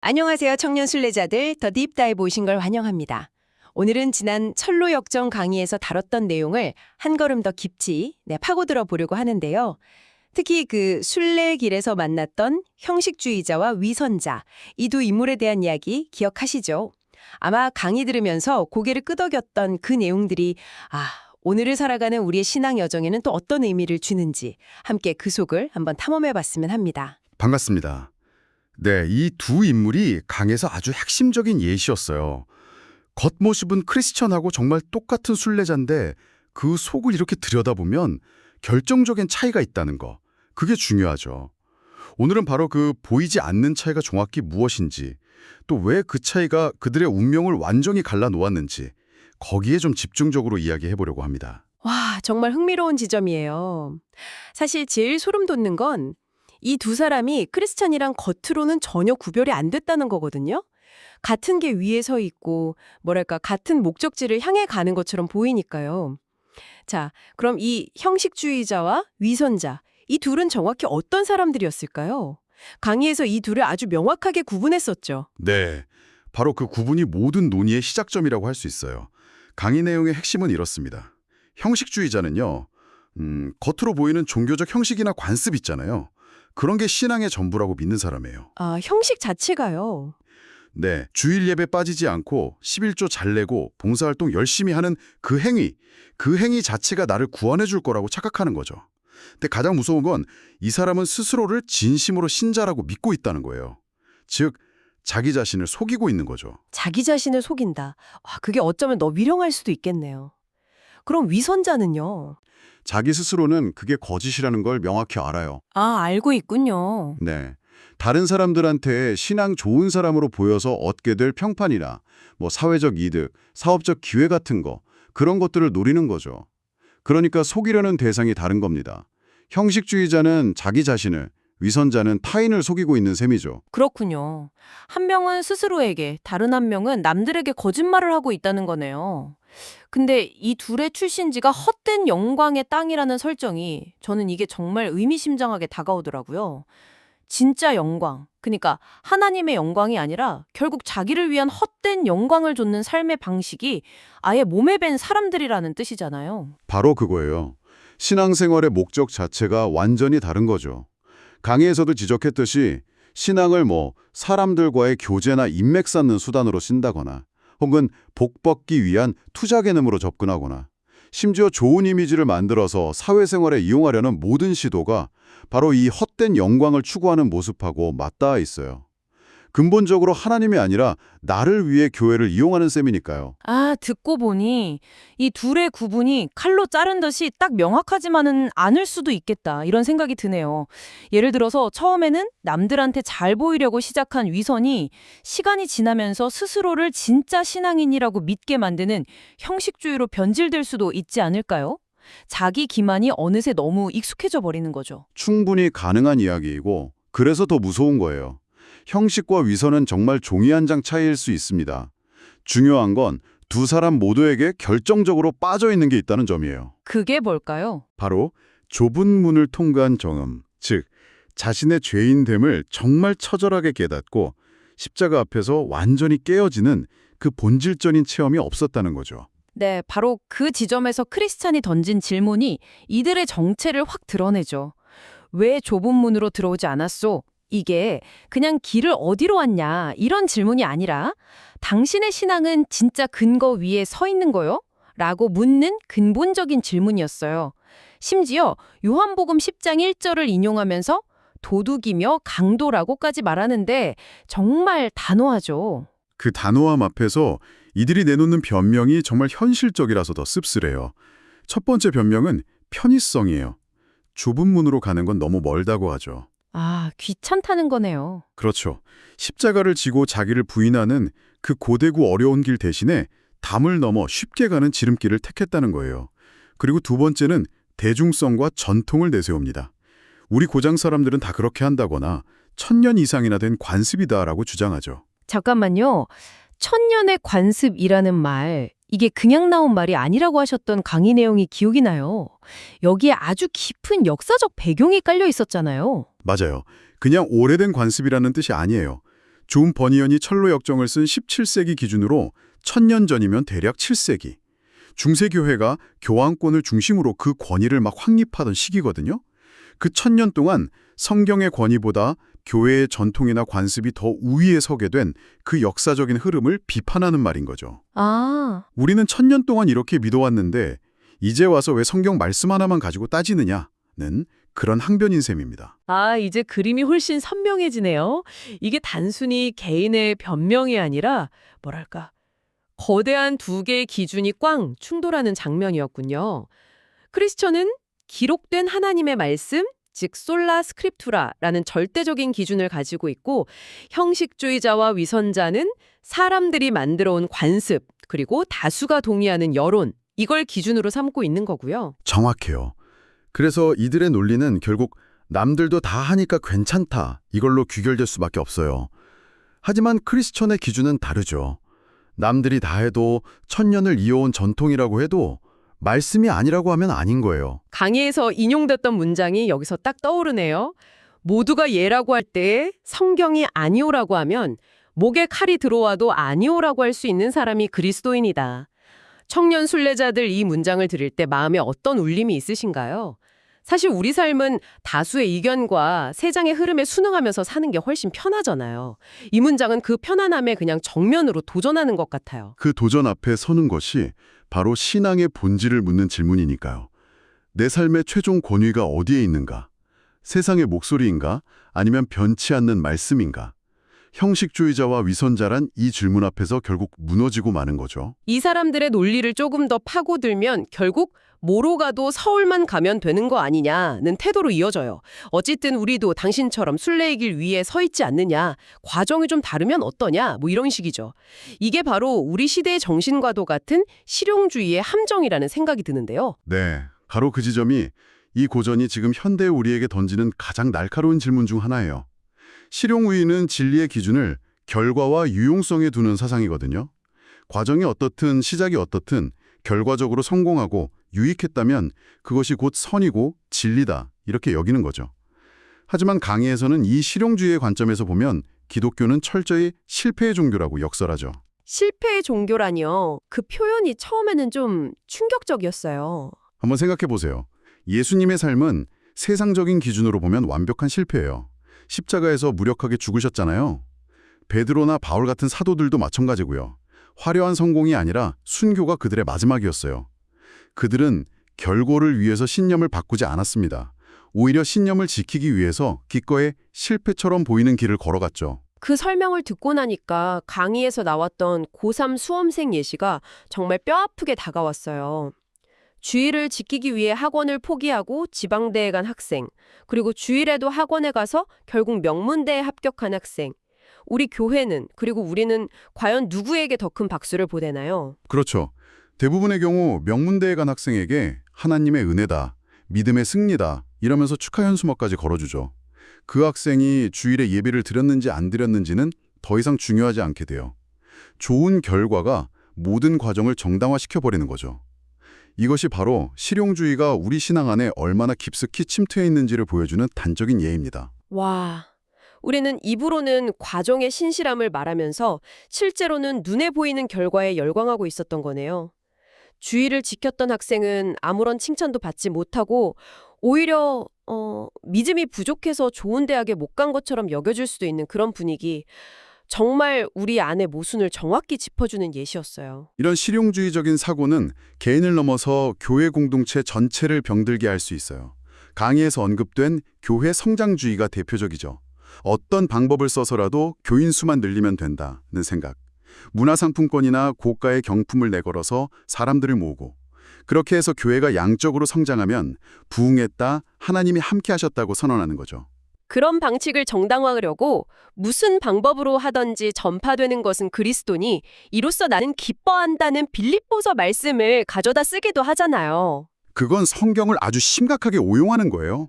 안녕하세요. 청년 순례자들 더 딥다이브 오신 걸 환영합니다. 오늘은 지난 철로 역정 강의에서 다뤘던 내용을 한 걸음 더 깊이 파고들어 보려고 하는데요. 특히 그 순례길에서 만났던 형식주의자와 위선자, 이 두 인물에 대한 이야기 기억하시죠? 아마 강의 들으면서 고개를 끄덕였던 그 내용들이 오늘을 살아가는 우리의 신앙 여정에는 또 어떤 의미를 주는지 함께 그 속을 한번 탐험해 봤으면 합니다. 반갑습니다. 네, 이 두 인물이 강에서 아주 핵심적인 예시였어요. 겉모습은 크리스천하고 정말 똑같은 순례자인데 그 속을 이렇게 들여다보면 결정적인 차이가 있다는 거. 그게 중요하죠. 오늘은 바로 그 보이지 않는 차이가 정확히 무엇인지, 또 왜 그 차이가 그들의 운명을 완전히 갈라놓았는지 거기에 좀 집중적으로 이야기해 보려고 합니다. 와, 정말 흥미로운 지점이에요. 사실 제일 소름 돋는 건 이 두 사람이 크리스찬이랑 겉으로는 전혀 구별이 안 됐다는 거거든요. 같은 게 위에 서 있고 같은 목적지를 향해 가는 것처럼 보이니까요. 자, 그럼 이 형식주의자와 위선자, 이 둘은 정확히 어떤 사람들이었을까요? 강의에서 이 둘을 아주 명확하게 구분했었죠. 네, 바로 그 구분이 모든 논의의 시작점이라고 할 수 있어요. 강의 내용의 핵심은 이렇습니다. 형식주의자는요, 겉으로 보이는 종교적 형식이나 관습 있잖아요. 그런 게 신앙의 전부라고 믿는 사람이에요. 형식 자체가요. 네, 주일 예배 빠지지 않고 11조 잘 내고 봉사활동 열심히 하는 그 행위 자체가 나를 구원해 줄 거라고 착각하는 거죠. 근데 가장 무서운 건 이 사람은 스스로를 진심으로 신자라고 믿고 있다는 거예요. 즉, 자기 자신을 속이고 있는 거죠. 자기 자신을 속인다. 그게 어쩌면 더 위령할 수도 있겠네요. 그럼 위선자는요? 자기 스스로는 그게 거짓이라는 걸 명확히 알아요. 알고 있군요. 네. 다른 사람들한테 신앙 좋은 사람으로 보여서 얻게 될 평판이나 사회적 이득, 사업적 기회 같은 거, 그런 것들을 노리는 거죠. 그러니까 속이려는 대상이 다른 겁니다. 형식주의자는 자기 자신을, 위선자는 타인을 속이고 있는 셈이죠. 그렇군요. 한 명은 스스로에게, 다른 한 명은 남들에게 거짓말을 하고 있다는 거네요. 근데 이 둘의 출신지가 헛된 영광의 땅이라는 설정이 저는 이게 정말 의미심장하게 다가오더라고요. 진짜 영광, 그러니까 하나님의 영광이 아니라 결국 자기를 위한 헛된 영광을 좇는 삶의 방식이 아예 몸에 밴 사람들이라는 뜻이잖아요. 바로 그거예요. 신앙생활의 목적 자체가 완전히 다른 거죠. 강의에서도 지적했듯이 신앙을 사람들과의 교제나 인맥 쌓는 수단으로 쓴다거나 혹은 복 받기 위한 투자 개념으로 접근하거나 심지어 좋은 이미지를 만들어서 사회생활에 이용하려는 모든 시도가 바로 이 헛된 영광을 추구하는 모습하고 맞닿아 있어요. 근본적으로 하나님이 아니라 나를 위해 교회를 이용하는 셈이니까요. 듣고 보니 이 둘의 구분이 칼로 자른 듯이 딱 명확하지만은 않을 수도 있겠다 이런 생각이 드네요. 예를 들어서 처음에는 남들한테 잘 보이려고 시작한 위선이 시간이 지나면서 스스로를 진짜 신앙인이라고 믿게 만드는 형식주의로 변질될 수도 있지 않을까요? 자기 기만이 어느새 너무 익숙해져 버리는 거죠. 충분히 가능한 이야기이고 그래서 더 무서운 거예요. 형식과 위선은 정말 종이 한 장 차이일 수 있습니다. 중요한 건 두 사람 모두에게 결정적으로 빠져 있는 게 있다는 점이에요. 그게 뭘까요? 바로 좁은 문을 통과한 정음, 즉 자신의 죄인됨을 정말 처절하게 깨닫고 십자가 앞에서 완전히 깨어지는 그 본질적인 체험이 없었다는 거죠. 네, 바로 그 지점에서 크리스찬이 던진 질문이 이들의 정체를 확 드러내죠. 왜 좁은 문으로 들어오지 않았소? 이게 그냥 길을 어디로 왔냐 이런 질문이 아니라 당신의 신앙은 진짜 근거 위에 서 있는 거요? 라고 묻는 근본적인 질문이었어요. 심지어 요한복음 10장 1절을 인용하면서 도둑이며 강도라고까지 말하는데 정말 단호하죠. 그 단호함 앞에서 이들이 내놓는 변명이 정말 현실적이라서 더 씁쓸해요. 첫 번째 변명은 편의성이에요. 좁은 문으로 가는 건 너무 멀다고 하죠. 귀찮다는 거네요. 그렇죠. 십자가를 지고 자기를 부인하는 그 고되고 어려운 길 대신에 담을 넘어 쉽게 가는 지름길을 택했다는 거예요. 그리고 두 번째는 대중성과 전통을 내세웁니다. 우리 고장 사람들은 다 그렇게 한다거나 1000년 이상이나 된 관습이다라고 주장하죠. 잠깐만요. 천년의 관습이라는 말, 이게 그냥 나온 말이 아니라고 하셨던 강의 내용이 기억이 나요. 여기에 아주 깊은 역사적 배경이 깔려 있었잖아요. 맞아요. 그냥 오래된 관습이라는 뜻이 아니에요. 존 버니언이 철로 역정을 쓴 17세기 기준으로 1000년 전이면 대략 7세기. 중세교회가 교황권을 중심으로 그 권위를 막 확립하던 시기거든요. 그 1000년 동안 성경의 권위보다 교회의 전통이나 관습이 더 우위에 서게 된 그 역사적인 흐름을 비판하는 말인 거죠. 아, 우리는 1000년 동안 이렇게 믿어왔는데 이제 와서 왜 성경 말씀 하나만 가지고 따지느냐는 그런 항변인 셈입니다. 이제 그림이 훨씬 선명해지네요. 이게 단순히 개인의 변명이 아니라 뭐랄까 거대한 두 개의 기준이 꽝 충돌하는 장면이었군요. 크리스천은 기록된 하나님의 말씀, 즉 솔라 스크립투라라는 절대적인 기준을 가지고 있고 형식주의자와 위선자는 사람들이 만들어온 관습, 그리고 다수가 동의하는 여론, 이걸 기준으로 삼고 있는 거고요. 정확해요. 그래서 이들의 논리는 결국 남들도 다 하니까 괜찮다 이걸로 귀결될 수밖에 없어요. 하지만 크리스천의 기준은 다르죠. 남들이 다 해도 1000년을 이어온 전통이라고 해도 말씀이 아니라고 하면 아닌 거예요. 강의에서 인용됐던 문장이 여기서 딱 떠오르네요. 모두가 예라고 할 때 성경이 아니오라고 하면 목에 칼이 들어와도 아니오라고 할 수 있는 사람이 그리스도인이다. 청년 순례자들 이 문장을 들을 때 마음에 어떤 울림이 있으신가요? 사실 우리 삶은 다수의 의견과 세상의 흐름에 순응하면서 사는 게 훨씬 편하잖아요. 이 문장은 그 편안함에 그냥 정면으로 도전하는 것 같아요. 그 도전 앞에 서는 것이 바로 신앙의 본질을 묻는 질문이니까요. 내 삶의 최종 권위가 어디에 있는가? 세상의 목소리인가? 아니면 변치 않는 말씀인가? 형식주의자와 위선자란 이 질문 앞에서 결국 무너지고 마는 거죠. 이 사람들의 논리를 조금 더 파고들면 결국 뭐로 가도 서울만 가면 되는 거 아니냐는 태도로 이어져요. 어쨌든 우리도 당신처럼 순례의 길 위에 서 있지 않느냐, 과정이 좀 다르면 어떠냐, 뭐 이런 식이죠. 이게 바로 우리 시대의 정신과도 같은 실용주의의 함정이라는 생각이 드는데요. 네, 바로 그 지점이 이 고전이 지금 현대 우리에게 던지는 가장 날카로운 질문 중 하나예요. 실용주의는 진리의 기준을 결과와 유용성에 두는 사상이거든요. 과정이 어떻든 시작이 어떻든 결과적으로 성공하고 유익했다면 그것이 곧 선이고 진리다 이렇게 여기는 거죠. 하지만 강의에서는 이 실용주의의 관점에서 보면 기독교는 철저히 실패의 종교라고 역설하죠. 실패의 종교라니요. 그 표현이 처음에는 좀 충격적이었어요. 한번 생각해 보세요. 예수님의 삶은 세상적인 기준으로 보면 완벽한 실패예요. 십자가에서 무력하게 죽으셨잖아요. 베드로나 바울 같은 사도들도 마찬가지고요. 화려한 성공이 아니라 순교가 그들의 마지막이었어요. 그들은 결과를 위해서 신념을 바꾸지 않았습니다. 오히려 신념을 지키기 위해서 기꺼이 실패처럼 보이는 길을 걸어갔죠. 그 설명을 듣고 나니까 강의에서 나왔던 고3 수험생 예시가 정말 뼈아프게 다가왔어요. 주일을 지키기 위해 학원을 포기하고 지방대에 간 학생, 그리고 주일에도 학원에 가서 결국 명문대에 합격한 학생. 우리 교회는, 그리고 우리는 과연 누구에게 더 큰 박수를 보내나요? 그렇죠. 대부분의 경우 명문대에 간 학생에게 하나님의 은혜다, 믿음의 승리다 이러면서 축하 현수막까지 걸어주죠. 그 학생이 주일에 예배를 드렸는지 안 드렸는지는 더 이상 중요하지 않게 돼요. 좋은 결과가 모든 과정을 정당화시켜버리는 거죠. 이것이 바로 실용주의가 우리 신앙 안에 얼마나 깊숙이 침투해 있는지를 보여주는 단적인 예입니다. 와, 우리는 입으로는 과정의 신실함을 말하면서 실제로는 눈에 보이는 결과에 열광하고 있었던 거네요. 주의를 지켰던 학생은 아무런 칭찬도 받지 못하고 오히려 믿음이 부족해서 좋은 대학에 못 간 것처럼 여겨질 수도 있는 그런 분위기. 정말 우리 안의 모순을 정확히 짚어주는 예시였어요. 이런 실용주의적인 사고는 개인을 넘어서 교회 공동체 전체를 병들게 할 수 있어요. 강의에서 언급된 교회 성장주의가 대표적이죠. 어떤 방법을 써서라도 교인 수만 늘리면 된다는 생각. 문화상품권이나 고가의 경품을 내걸어서 사람들을 모으고 그렇게 해서 교회가 양적으로 성장하면 부흥했다, 하나님이 함께 하셨다고 선언하는 거죠. 그런 방식을 정당화하려고 무슨 방법으로 하든지 전파되는 것은 그리스도니 이로써 나는 기뻐한다는 빌립보서 말씀을 가져다 쓰기도 하잖아요. 그건 성경을 아주 심각하게 오용하는 거예요.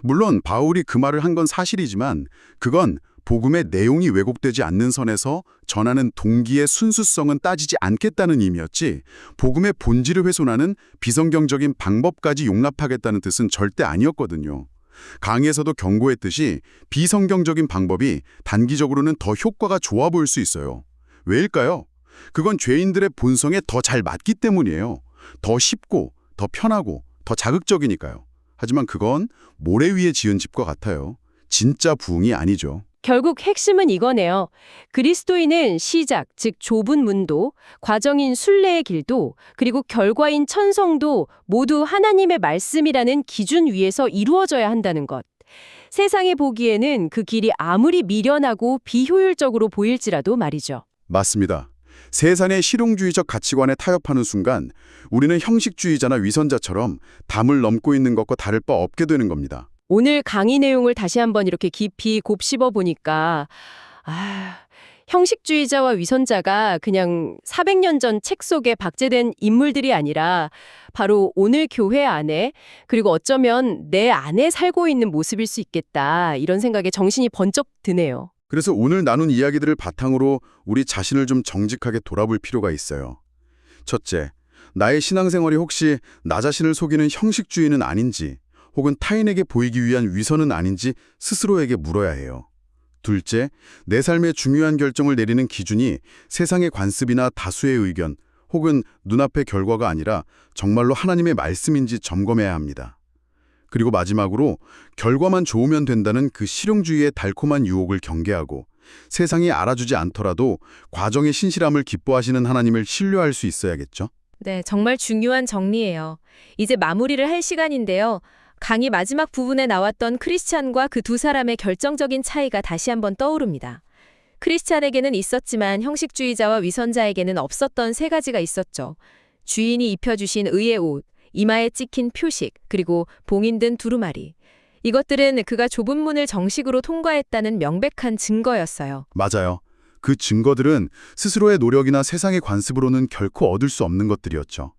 물론 바울이 그 말을 한 건 사실이지만 그건 복음의 내용이 왜곡되지 않는 선에서 전하는 동기의 순수성은 따지지 않겠다는 의미였지 복음의 본질을 훼손하는 비성경적인 방법까지 용납하겠다는 뜻은 절대 아니었거든요. 강의에서도 경고했듯이 비성경적인 방법이 단기적으로는 더 효과가 좋아 보일 수 있어요. 왜일까요? 그건 죄인들의 본성에 더 잘 맞기 때문이에요. 더 쉽고, 더 편하고, 더 자극적이니까요. 하지만 그건 모래 위에 지은 집과 같아요. 진짜 부흥이 아니죠. 결국 핵심은 이거네요. 그리스도인은 시작, 즉 좁은 문도, 과정인 순례의 길도, 그리고 결과인 천성도 모두 하나님의 말씀이라는 기준 위에서 이루어져야 한다는 것. 세상에 보기에는 그 길이 아무리 미련하고 비효율적으로 보일지라도 말이죠. 맞습니다. 세상의 실용주의적 가치관에 타협하는 순간 우리는 형식주의자나 위선자처럼 담을 넘고 있는 것과 다를 바 없게 되는 겁니다. 오늘 강의 내용을 다시 한번 이렇게 깊이 곱씹어 보니까 형식주의자와 위선자가 그냥 400년 전 책 속에 박제된 인물들이 아니라 바로 오늘 교회 안에, 그리고 어쩌면 내 안에 살고 있는 모습일 수 있겠다, 이런 생각에 정신이 번쩍 드네요. 그래서 오늘 나눈 이야기들을 바탕으로 우리 자신을 좀 정직하게 돌아볼 필요가 있어요. 첫째, 나의 신앙생활이 혹시 나 자신을 속이는 형식주의는 아닌지, 혹은 타인에게 보이기 위한 위선은 아닌지 스스로에게 물어야 해요. 둘째, 내 삶의 중요한 결정을 내리는 기준이 세상의 관습이나 다수의 의견, 혹은 눈앞의 결과가 아니라 정말로 하나님의 말씀인지 점검해야 합니다. 그리고 마지막으로 결과만 좋으면 된다는 그 실용주의의 달콤한 유혹을 경계하고 세상이 알아주지 않더라도 과정의 신실함을 기뻐하시는 하나님을 신뢰할 수 있어야겠죠? 네, 정말 중요한 정리예요. 이제 마무리를 할 시간인데요. 강의 마지막 부분에 나왔던 크리스찬과 그 두 사람의 결정적인 차이가 다시 한번 떠오릅니다. 크리스찬에게는 있었지만 형식주의자와 위선자에게는 없었던 세 가지가 있었죠. 주인이 입혀주신 의의 옷, 이마에 찍힌 표식, 그리고 봉인 든 두루마리. 이것들은 그가 좁은 문을 정식으로 통과했다는 명백한 증거였어요. 맞아요. 그 증거들은 스스로의 노력이나 세상의 관습으로는 결코 얻을 수 없는 것들이었죠.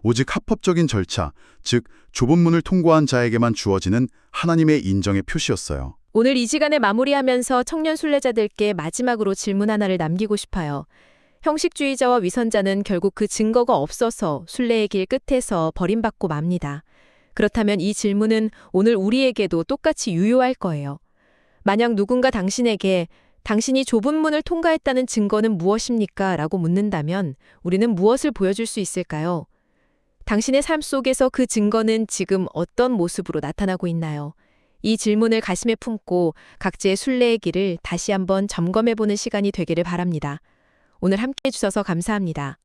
오직 합법적인 절차, 즉 좁은 문을 통과한 자에게만 주어지는 하나님의 인정의 표시였어요. 오늘 이 시간에 마무리하면서 청년 순례자들께 마지막으로 질문 하나를 남기고 싶어요. 형식주의자와 위선자는 결국 그 증거가 없어서 순례의 길 끝에서 버림받고 맙니다. 그렇다면 이 질문은 오늘 우리에게도 똑같이 유효할 거예요. 만약 누군가 당신에게 당신이 좁은 문을 통과했다는 증거는 무엇입니까? 라고 묻는다면 우리는 무엇을 보여줄 수 있을까요? 당신의 삶 속에서 그 증거는 지금 어떤 모습으로 나타나고 있나요? 이 질문을 가슴에 품고 각자의 순례의 길을 다시 한번 점검해보는 시간이 되기를 바랍니다. 오늘 함께해 주셔서 감사합니다.